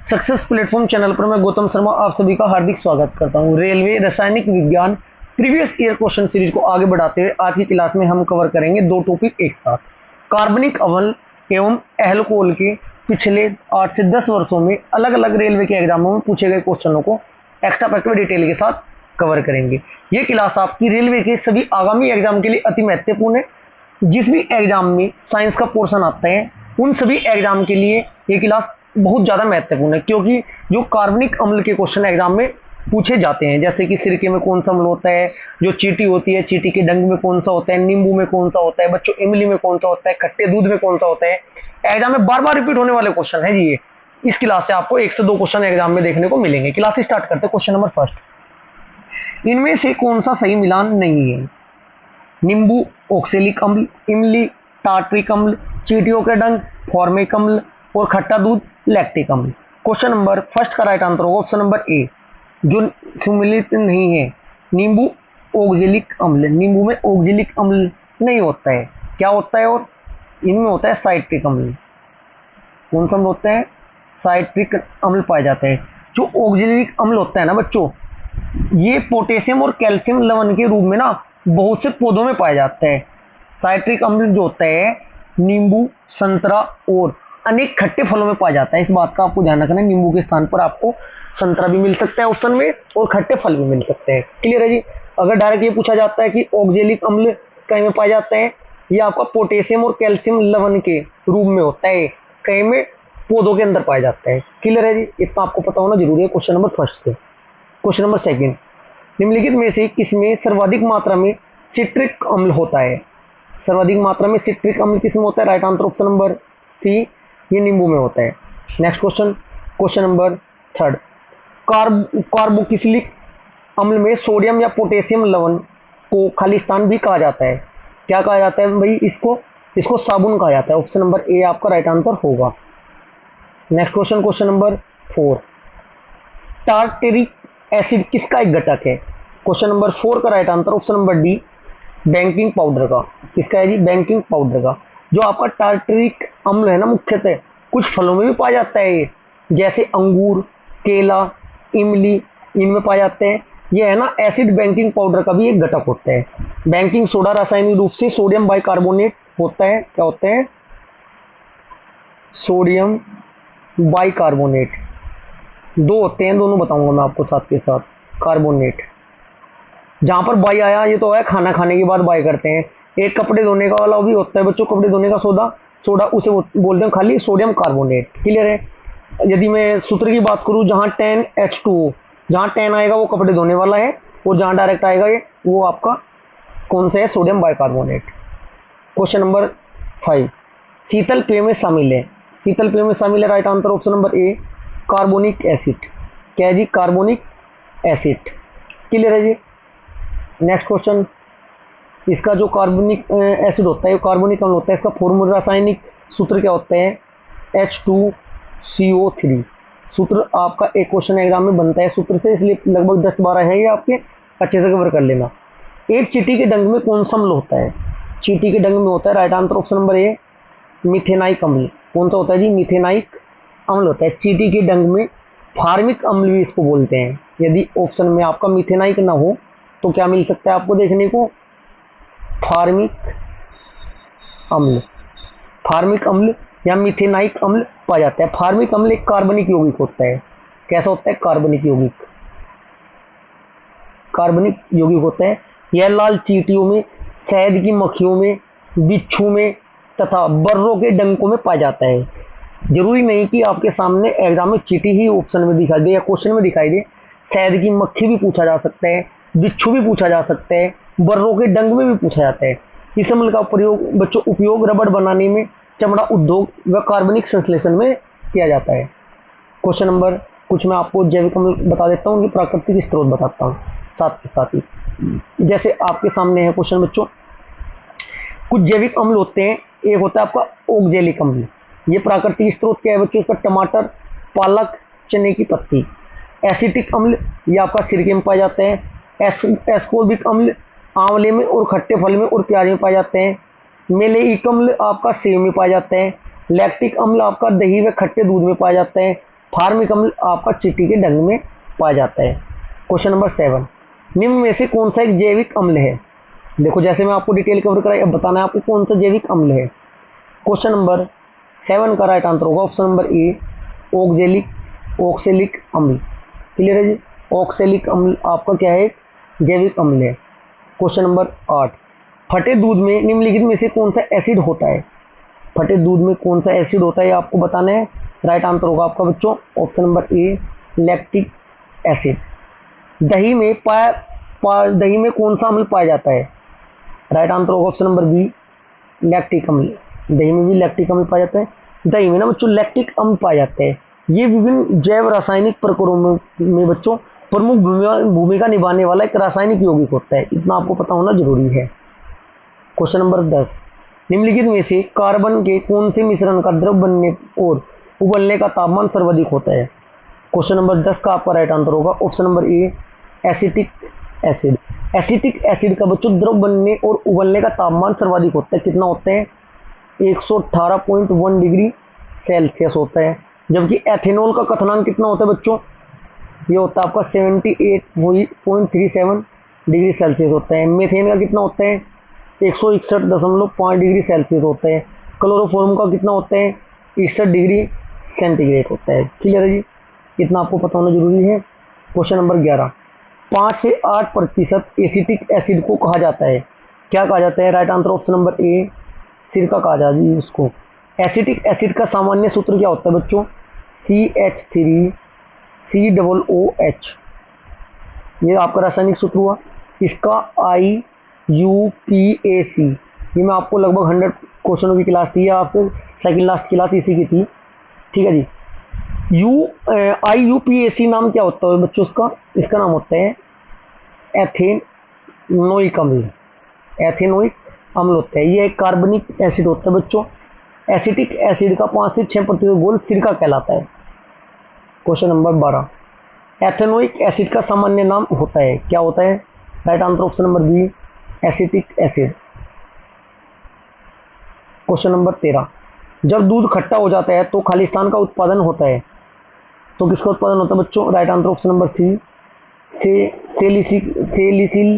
Success platform channel पर मैं गौतम शर्मा आप सभी का हार्दिक स्वागत करता हूं। रेलवे रासायनिक विज्ञान प्रीवियस ईयर क्वेश्चन सीरीज को आगे बढ़ाते हुए आज की क्लास में हम कवर करेंगे दो टॉपिक एक साथ। कार्बनिक अम्ल एवं एल्कोहल के पिछले 8 से 10 वर्षों में अलग अलग रेलवे के एग्जामों में पूछे गए क्वेश्चनों को एक्स्ट्रा फैक्ट डिटेल के साथ कवर करेंगे। ये क्लास आपकी रेलवे के सभी आगामी एग्जाम के लिए अति महत्वपूर्ण है। जिस भी एग्जाम में साइंस का पोर्शन आता है उन सभी एग्जाम के लिए ये क्लास बहुत ज़्यादा महत्वपूर्ण है, क्योंकि जो कार्बनिक अम्ल के क्वेश्चन एग्जाम में पूछे जाते हैं, जैसे कि सिरके में कौन सा अम्ल होता है, जो चींटी होती है चींटी के डंक में कौन सा होता है, नींबू में कौन सा होता है, बच्चों इमली में कौन सा होता है, खट्टे दूध में कौन सा होता है, एग्जाम में बार बार रिपीट होने वाले क्वेश्चन है जी। ये इस क्लास से आपको 1 से 2 क्वेश्चन एग्जाम में देखने को मिलेंगे। क्लास स्टार्ट करते हैं। क्वेश्चन नंबर फर्स्ट, इनमें से कौन सा सही मिलान नहीं है? नींबू ऑक्सेलिक अम्ल, इमली टार्ट्रिक अम्ल, चींटियों के डंक फॉर्मिक अम्ल और खट्टा दूध लैक्टिक अम्ल। क्वेश्चन नंबर फर्स्ट का राइट आंसर होगा ऑप्शन नंबर ए, जो सम्मिलित नहीं है, नींबू ऑक्जेलिक अम्ल। नींबू में ऑक्जेलिक अम्ल नहीं होता है, क्या होता है? और इनमें होता है साइट्रिक अम्ल। कौन सा अम्ल होता है? साइट्रिक अम्ल पाया जाता है। जो ऑक्जेलिक अम्ल होता है ना बच्चों, ये पोटेशियम और कैल्शियम लवण के रूप में ना बहुत से पौधों में पाया जाता है। साइट्रिक अम्ल जो होता है नींबू, संतरा और अनेक खट्टे फलों में पाया जाता है। इस बात का आपको ध्यान रखना है, नींबू के स्थान पर आपको संतरा भी मिल सकता है ऑप्शन में और खट्टे फल भी मिल सकते हैं। क्लियर है जी। अगर डायरेक्ट ये पूछा जाता है कि ऑक्जेलिक अम्ल कहीं में पाया जाता है, ये आपका पोटेशियम और कैल्शियम लवण के रूप में होता है, कहीं में पौधों के अंदर पाया जाता है। क्लियर है जी, इतना आपको पता होना जरूरी है क्वेश्चन नंबर फर्स्ट से। क्वेश्चन नंबर सेकंड, निम्नलिखित में से किसमें सर्वाधिक मात्रा में सिट्रिक अम्ल होता है? सर्वाधिक मात्रा में सिट्रिक अम्ल किसमें होता है? Right answer option number C, ये नींबू में होता है। Next question, question number third, carboxylic अम्ल में सोडियम या पोटेशियम लवण को खालिस्तान भी कहा जाता है। क्या कहा जाता है भाई? इसको साबुन कहा जाता है। ऑप्शन नंबर ए आपका राइट आंसर होगा। Next question, question number 4, tartaric acid किसका एक घटक है? क्वेश्चन नंबर 4 का right answer option number D, baking powder का। किसका है जी? बेकिंग पाउडर का। जो आपका टार्टरिक अम्ल है ना, मुख्यतः कुछ फलों में भी पाया जाता है, ये जैसे अंगूर, केला, इमली, इनमें पाया जाते हैं। ये है ना एसिड बेकिंग पाउडर का भी एक घटक होता है। बेकिंग सोडा रासायनिक रूप से सोडियम बाइकार्बोनेट होता है। क्या होता है? Sodium bicarbonate. दो होते हैं, दोनों बताऊंगा मैं आपको साथ के साथ। कार्बोनेट, जहां पर बाई आया ये तो है खाना खाने के बाद बाई करते हैं। एक कपड़े धोने का वाला भी होता है बच्चों, कपड़े धोने का सोडा उसे बोलते हैं खाली सोडियम कार्बोनेट। क्लियर है। यदि मैं सूत्र की बात करूं, जहां 10H2O, जहां 10 आएगा वो कपड़े धोने वाला है और जहां डायरेक्ट आएगा ये वो आपका कौन सा है? Sodium bicarbonate. क्वेश्चन नंबर 5, शीतल पेय में शामिल है। शीतल पेय में शामिल है, राइट आंसर ऑप्शन नंबर ए, कार्बोनिक एसिड। क्या है जी? Carbonic acid. क्लियर है जी। नेक्स्ट क्वेश्चन, इसका जो कार्बोनिक एसिड होता है, कार्बोनिक अम्ल होता है, इसका फॉर्मूला रासायनिक सूत्र क्या होता है? H2CO3। सूत्र आपका एक क्वेश्चन एग्जाम में बनता है सूत्र से, इसलिए लगभग 10-12 है ये आपके, अच्छे से कवर कर लेना। एक चींटी के डंक में कौन सा अम्ल होता है? चींटी के डंक में होता है, right answer option number A, methanoic अम्ल। कौन सा होता है जी? मिथेनाइक अम्ल होता है। चींटी के डंक में फार्मिक अम्ल भी इसको बोलते हैं। यदि ऑप्शन में आपका मिथेनाइक ना हो तो क्या मिल सकता है आपको देखने को? फार्मिक अम्ल। फार्मिक अम्ल या मिथेनाइक अम्ल पाया जाता है। फार्मिक अम्ल एक कार्बनिक यौगिक होता है। कैसा होता है? कार्बनिक यौगिक। कार्बनिक यौगिक होता है। यह लाल चींटियों में, शहद की मक्खियों में, बिच्छू में तथा बर्रों के डंकों में पाया जाता है। जरूरी नहीं कि आपके सामने एग्जाम में चींटी ही ऑप्शन में दिखाई दे या क्वेश्चन में दिखाई दे, शहद की मक्खी भी पूछा जा सकता है, बिच्छू भी पूछा जा सकता है, बर्रों के डंक में भी पूछा जाता है। इस अम्ल का प्रयोग बच्चों उपयोग रबड़ बनाने में, चमड़ा उद्योग व कार्बनिक संश्लेषण में किया जाता है। क्वेश्चन नंबर, कुछ मैं आपको जैविक अम्ल बता देता हूँ, प्राकृतिक स्रोत बताता हूँ साथ के साथ ही। जैसे आपके सामने है क्वेश्चन बच्चों, कुछ जैविक अम्ल होते हैं। एक होता है आपका ऑक्जेलिक अम्ल। ये प्राकृतिक स्रोत क्या है बच्चों? इसका टमाटर, पालक, चने की पत्ती। एसिटिक अम्ल ये आपका सिरके में पाए जाते हैं। एस्कोर्बिक अम्ल आंवले में और खट्टे फल में और प्याज में पाए जाते हैं। मेलेइक अम्ल आपका सेब में पाया जाता है। लैक्टिक अम्ल आपका दही व खट्टे दूध में पाया जाता है। फार्मिक अम्ल आपका चींटी के डंग में पाया जाता है। क्वेश्चन नंबर 7, निम्न में से कौन सा एक जैविक अम्ल है? देखो जैसे मैं आपको डिटेल कवर कराई, अब बताना है आपको कौन सा जैविक अम्ल है। क्वेश्चन नंबर 7 का राइट आंसर होगा ऑप्शन नंबर ए, ऑक्सैलिक अम्ल। क्लियर है जी? ऑक्सैलिक अम्ल आपका क्या है? जैविक अम्ल है। क्वेश्चन नंबर 8, फटे दूध में निम्नलिखित में से कौन सा एसिड होता है? फटे दूध में कौन सा एसिड होता है आपको बताना है। राइट आंसर होगा आपका बच्चों ऑप्शन नंबर ए, लैक्टिक एसिड। दही में दही में कौन सा अम्ल पाया जाता है? राइट आंसर होगा ऑप्शन नंबर बी, लैक्टिक अम्ल। दही में भी लैक्टिक अम्ल पाया जाता है। दही में ना बच्चों लैक्टिक अम्ल पाए जाते हैं। ये विभिन्न जैव रासायनिक प्रकारों में बच्चों प्रमुख भूमिका निभाने वाला एक रासायनिक यौगिक होता है, इतना आपको पता होना जरूरी है। क्वेश्चन नंबर 10, निम्नलिखित में से कार्बन के कौन से मिश्रण का द्रव बनने और उबलने का तापमान सर्वाधिक होता है? क्वेश्चन नंबर 10 का आपका राइट आंसर होगा ऑप्शन नंबर ए, एसिटिक एसिड। एसिटिक एसिड का बच्चों द्रव बनने और उबलने का तापमान सर्वाधिक होता है। कितना होता है? 118.1 डिग्री सेल्सियस होता है। जबकि एथेनॉल का क्वथनांक कितना होता है बच्चों? ये होता है आपका 78.37 डिग्री सेल्सियस होता है। मीथेन का कितना होता है? 161.5 डिग्री सेल्सियस होता है। क्लोरोफॉर्म का कितना होता है? 61 डिग्री सेंटीग्रेड होता है। क्लियर है जी? इतना आपको पता होना जरूरी है। क्वेश्चन नंबर 11, 5 से 8% एसिटिक एसिड को कहा जाता है, क्या कहा जाता है? राइट आंसर ऑप्शन नंबर ए, सिरका कहा जाता है उसको। एसिटिक एसिड का सामान्य सूत्र क्या होता है बच्चों? CH3COOH, ये आपका रासायनिक सूत्र हुआ। इसका IUPAC, ये मैं आपको लगभग 100 क्वेश्चनों की क्लास थी, आपसे सेकंड लास्ट क्लास इसी की थी। ठीक है जी। IUPAC नाम क्या होता है बच्चों? इसका नाम होता है एथेनोइक अम्ल। एथेनोइक अम्ल होता है। ये एक कार्बनिक एसिड होता है बच्चों। एसिटिक एसिड का 5 से 6% घोल सिरका कहलाता है। क्वेश्चन नंबर 12, एथेनोइक एसिड का सामान्य नाम होता है, क्या होता है? Right answer option number B, acetic acid. Question number 13, जब दूध खट्टा हो जाता है तो खालिस्तान का उत्पादन होता है, तो किसका उत्पादन होता है बच्चों? Right answer option number C, salicylic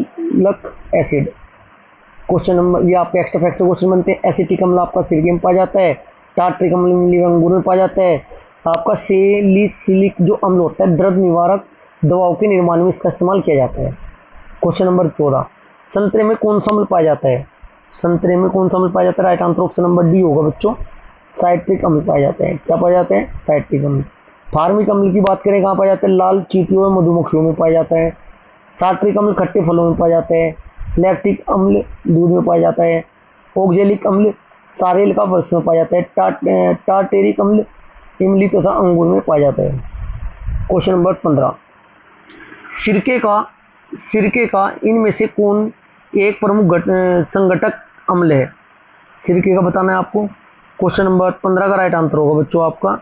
acid. Question number, ये आपके एक्स्ट्रा फैक्टर क्वेश्चन बनते हैं। एसिटिक अम्ल आपका सिरके में पाया जाता है। टार्ट्रिक अम्ल नींबू अंगूर में पाया जाता है। आपका सैलिसिलिक जो अम्ल होता है दर्द निवारक दवाओं के निर्माण में इसका इस्तेमाल किया जाता है। क्वेश्चन नंबर 14, संतरे में कौन सा अम्ल पाया जाता है? संतरे में कौन सा अम्ल पाया जाता है? Right answer option number D होगा बच्चों, साइट्रिक अम्ल पाया जाता है। क्या पाया जाता है? साइट्रिक अम्ल। फार्मिक अम्ल की बात करें कहाँ पाया जाता है? लाल चींटियों और मधुमक्खियों में पाया जाता है। सार्ट्रिक अम्ल खट्टे फलों में पाया जाता है। लैक्टिक अम्ल दूध में पाया जाता है। ऑक्जेलिक अम्ल सारेल का वृक्ष में पाया जाता है। टार्टेरिक अम्ल इमली तथा अंगूर में पाया जाता है। क्वेश्चन नंबर 15, सिरके का इनमें से कौन एक प्रमुख संगठक अम्ल है? सिरके का बताना है आपको। क्वेश्चन नंबर 15 का राइट आंसर होगा बच्चों आपका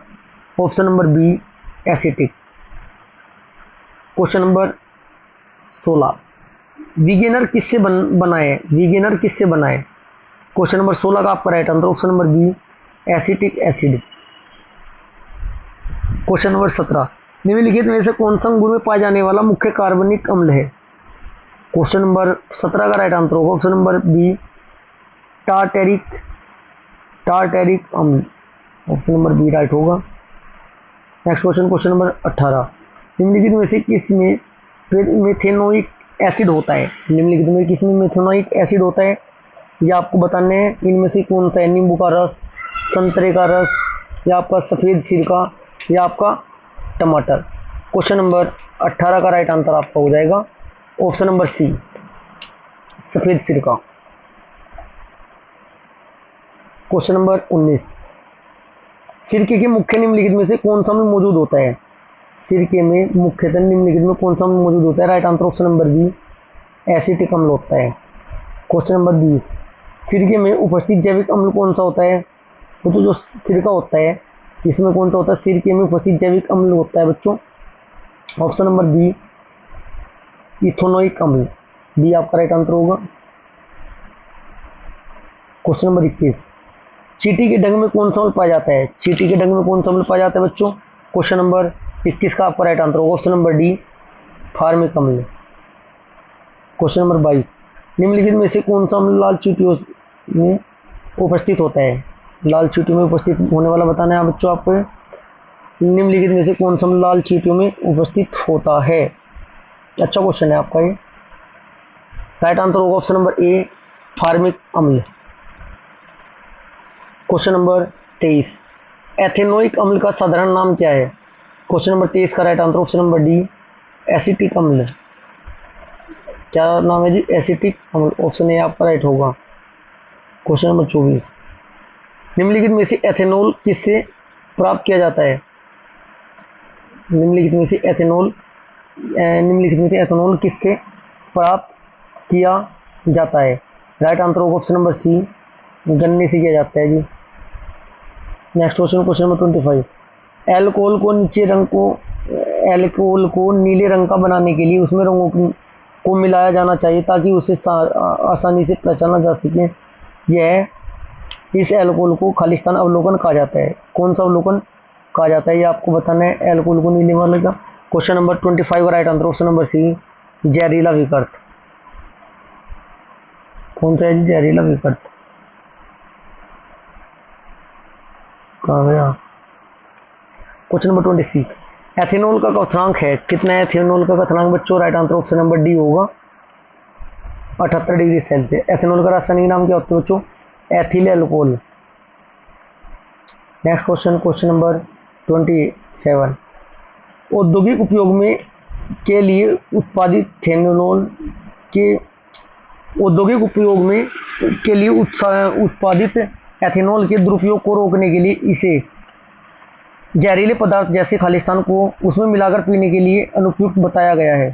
option number B, acetic. Question number 16, विगेनर किससे बना है? विगेनर किससे बना है? क्वेश्चन नंबर 16 का आपका right answer option number B, acetic acid. Question number 17, निम्नलिखित में से कौन सा अंगूर में पाए जाने वाला मुख्य कार्बनिक अम्ल है? क्वेश्चन नंबर 17 का राइट आंसर होगा ऑप्शन नंबर बी, टार्टेरिक अम्ल। ऑप्शन नंबर बी राइट होगा। नेक्स्ट क्वेश्चन नंबर 18, निम्नलिखित में से किस में मेथेनोइक एसिड होता है? निम्नलिखित में किस में मेथेनोइक एसिड होता है, ये आपको बताने हैं। इनमें से कौन सा है? नींबू का रस, संतरे का रस, या आपका सफ़ेद सिरका, या आपका टमाटर। क्वेश्चन नंबर 18 का राइट आंसर आपका हो जाएगा ऑप्शन नंबर सी, सफ़ेद सिरका। क्वेश्चन नंबर 19, सिरके के मुख्य निम्नलिखित में से कौन सा अम्ल मौजूद होता है? सिरके में मुख्यतः निम्नलिखित में कौन सा अम्ल मौजूद होता है? Right answer option number B, acetic अम्ल होता है। क्वेश्चन नंबर 20, सिरके में उपस्थित जैविक अम्ल कौन सा होता है? तो जो सिरका होता है इसमें कौन सा होता है? सिरके में उपस्थित जैविक अम्ल होता है बच्चों ऑप्शन नंबर बी, इथेनोइक अम्ल। बी आपका राइट आंसर होगा। क्वेश्चन नंबर 21, चींटी के डंग में कौन सा अम्ल पाया जाता है? चींटी के डंग में कौन सा अम्ल पाया जाता है बच्चों? क्वेश्चन नंबर 21 का आपका राइट आंसर होगा ऑप्शन नंबर डी, फार्मिक अम्ल। क्वेश्चन नंबर 22, निम्नलिखित में से कौन सा अम्ल लाल चींटियों में उपस्थित होता है? लाल चींटियों में उपस्थित होने वाला बताना है बच्चों आपको। निम्नलिखित में से कौन सा अम्ल लाल चींटियों में उपस्थित होता है? अच्छा क्वेश्चन है आपका ये। राइट आंसर होगा ऑप्शन नंबर ए, फार्मिक अम्ल। क्वेश्चन नंबर 23, एथेनोइक अम्ल का साधारण नाम क्या है? क्वेश्चन नंबर 23 का right answer option number D, acetic अम्ल। क्या नाम है जी? एसिटिक अम्ल। ऑप्शन ए आपका राइट होगा। क्वेश्चन नंबर 24, निम्नलिखित में से एथेनॉल किससे प्राप्त किया जाता है? निम्नलिखित में से एथेनॉल किससे प्राप्त किया जाता है? राइट आंसर होगा ऑप्शन नंबर सी, गन्ने से किया जाता है जी। Next question, question number 25, alcohol को नीले रंग का बनाने के लिए उसमें रंगों को मिलाया जाना चाहिए ताकि उसे आसानी से पहचाना जा सके। इस एल्कोहल को खालिस्तान अवलोकन कहा जाता है। कौन सा अवलोकन कहा जाता है ये आपको बताना है, एल्कोहल को नीले वाले का। क्वेश्चन नंबर 25 का right answer option number C, जहरीला विकृत। कौन सा है जहरीला विकृत? कहाँ गया? क्वेश्चन नंबर 26, एथेनॉल का क्वथनांक है कितना है? एथेनॉल का क्वथनांक बच्चों right answer option number D होगा, 78 डिग्री सेल्सियस। एथेनॉल का रासायनिक नाम क्या होता है बच्चों? Ethyl alcohol. Next question, question number 27, औद्योगिक उपयोग में के लिए उत्पादित एथेनॉल के औद्योगिक उपयोग में के लिए उत्पादित एथेनॉल के दुरुपयोग को रोकने के लिए इसे जहरीले पदार्थ जैसे खालिस्तान को उसमें मिलाकर पीने के लिए अनुपयुक्त बताया गया है।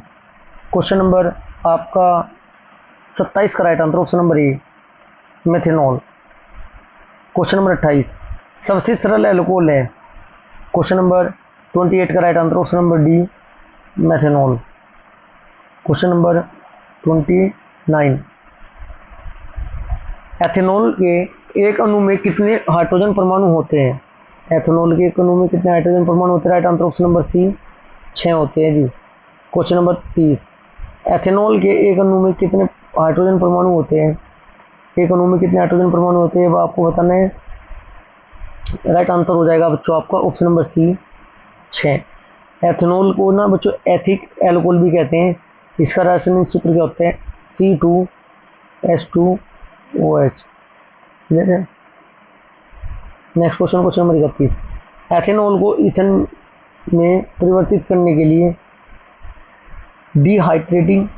क्वेश्चन नंबर आपका 27 का राइट आंसर ऑप्शन नंबर ए, मेथेनॉल। क्वेश्चन नंबर 28, सबसे सरल एल्कोहल है? क्वेश्चन नंबर 28 का right answer option number D, methanol. Question number 29, ethanol के एक अणु में कितने हाइड्रोजन परमाणु होते हैं? एथेनॉल के एक अणु में कितने हाइड्रोजन परमाणु होते हैं? Right answer option number C, 6 होते हैं जी। क्वेश्चन नंबर 30, एथेनॉल के एक अणु में कितने हाइड्रोजन परमाणु होते हैं? एक अणु में कितने हाइड्रोजन परमाणु होते हैं वो आपको बताना है। राइट आंसर हो जाएगा बच्चों आपका ऑप्शन नंबर सी, 6। एथेनॉल को ना बच्चों एथिक एल्कोहल भी कहते हैं। इसका रासायनिक सूत्र क्या होता है? C2H2OH। Next question, question number 31, ethanol को ईथन में परिवर्तित करने के लिए डिहाइड्रेटिंग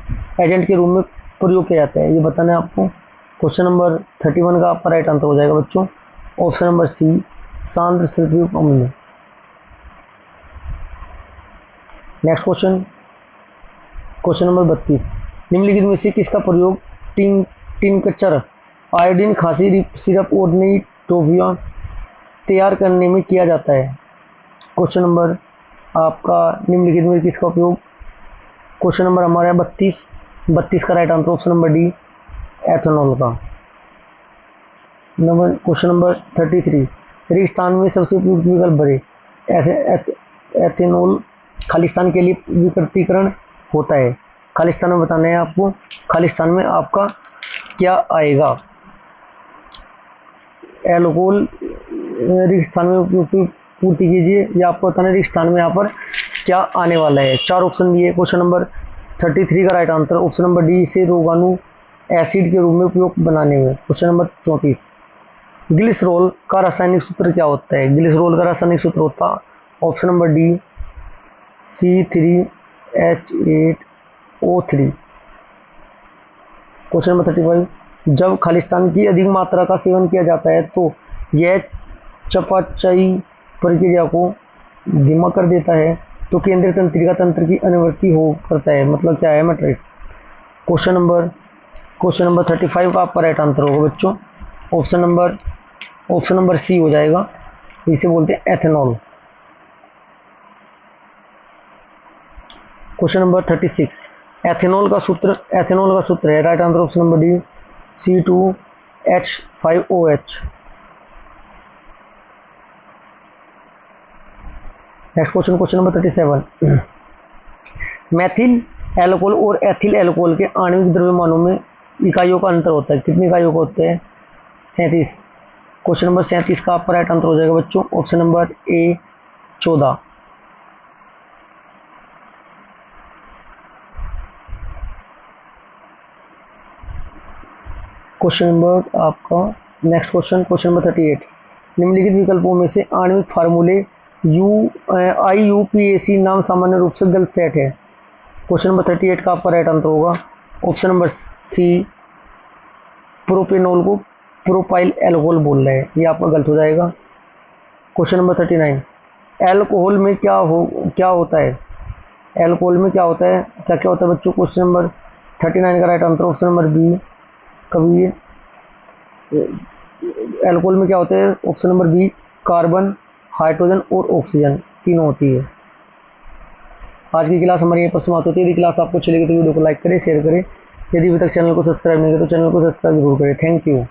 एजेंट के रूप में प्रयोग किया जाता है, ये बताना है आपको। क्वेश्चन नंबर 31 का आपका राइट आंसर हो जाएगा बच्चों ऑप्शन नंबर सी, सांद्र सल्फ्यूरिक अम्ल। नेक्स्ट क्वेश्चन, क्वेश्चन नंबर 32, निम्नलिखित में से किसका प्रयोग टिंकचर, आयोडीन खांसी सिरप और नई टॉफियां तैयार करने में किया जाता है? क्वेश्चन नंबर आपका निम्नलिखित में किसका उपयोग? क्वेश्चन नंबर हमारा 32 का right answer option number D, ethanol का। क्वेश्चन नंबर 33, रेगिस्तान में सबसे उपयुक्त विकल्प भरे। एथेनॉल खालिस्तान के लिए विकृतीकरण होता है। खालिस्तान में बताना है आपको, खालिस्तान में आपका क्या आएगा? एल्कोहल रेगिस्तान में पूर्ति कीजिए, या आपको बताना है रेगिस्तान में यहाँ पर क्या आने वाला है। 4 ऑप्शन दिए। क्वेश्चन नंबर 33 का right answer option number D से रोगाणु एसिड के रूप में उपयोग बनाने में। क्वेश्चन नंबर 34, ग्लिसरॉल का रासायनिक सूत्र क्या होता है? ग्लिसरॉल का रासायनिक सूत्र होता option number D, C3H8O3। Question number 35, जब खालिस्तान की अधिक मात्रा का सेवन किया जाता है तो यह चयापचयी प्रक्रिया को धीमा कर देता है, तो केंद्रीय तंत्रिका तंत्र की अनुवर्ती हो करता है, मतलब क्या है मैट्रिक्स। क्वेश्चन नंबर 35 का आपका राइट आंसर होगा बच्चों ऑप्शन नंबर सी हो जाएगा, इसे बोलते हैं एथेनॉल। क्वेश्चन नंबर 36, एथेनॉल का सूत्र है। Right answer option number D, C2H5OH। Next question, question number 37, Maithil alcohol और एथिल एल्कोहल के आणविक द्रव्यमानों में इकाइयों का अंतर होता है, कितनी इकाइयों का होता है? 37। क्वेश्चन नंबर 37 का आपका राइट आंसर हो जाएगा बच्चों ऑप्शन नंबर ए 14। क्वेश्चन नंबर आपका नेक्स्ट क्वेश्चन, क्वेश्चन नंबर 38, निम्नलिखित विकल्पों में से आणविक फार्मूले IUPAC नाम सामान्य रूप से गलत सेट है। क्वेश्चन नंबर 38 का आपका राइट आंसर होगा ऑप्शन नंबर सी, प्रोपेनॉल को प्रोपाइल एल्कोहल बोल रहे हैं, ये आपका गलत हो जाएगा। क्वेश्चन नंबर 39, एल्कोहल में क्या होता है? एल्कोहल में क्या होता है, क्या क्या होता है बच्चों? क्वेश्चन नंबर 39 का right answer option number B, कभी एल्कोहल में क्या होता है? Option number B, carbon, hydrogen और ऑक्सीजन तीनों होती है। आज की क्लास हमारी यहीं पर समाप्त होती है। यदि क्लास आपको अच्छी लगी तो वीडियो को लाइक करें, शेयर करें। यदि अभी तक चैनल को सब्सक्राइब नहीं किया तो चैनल को सब्सक्राइब जरूर करें। Thank you.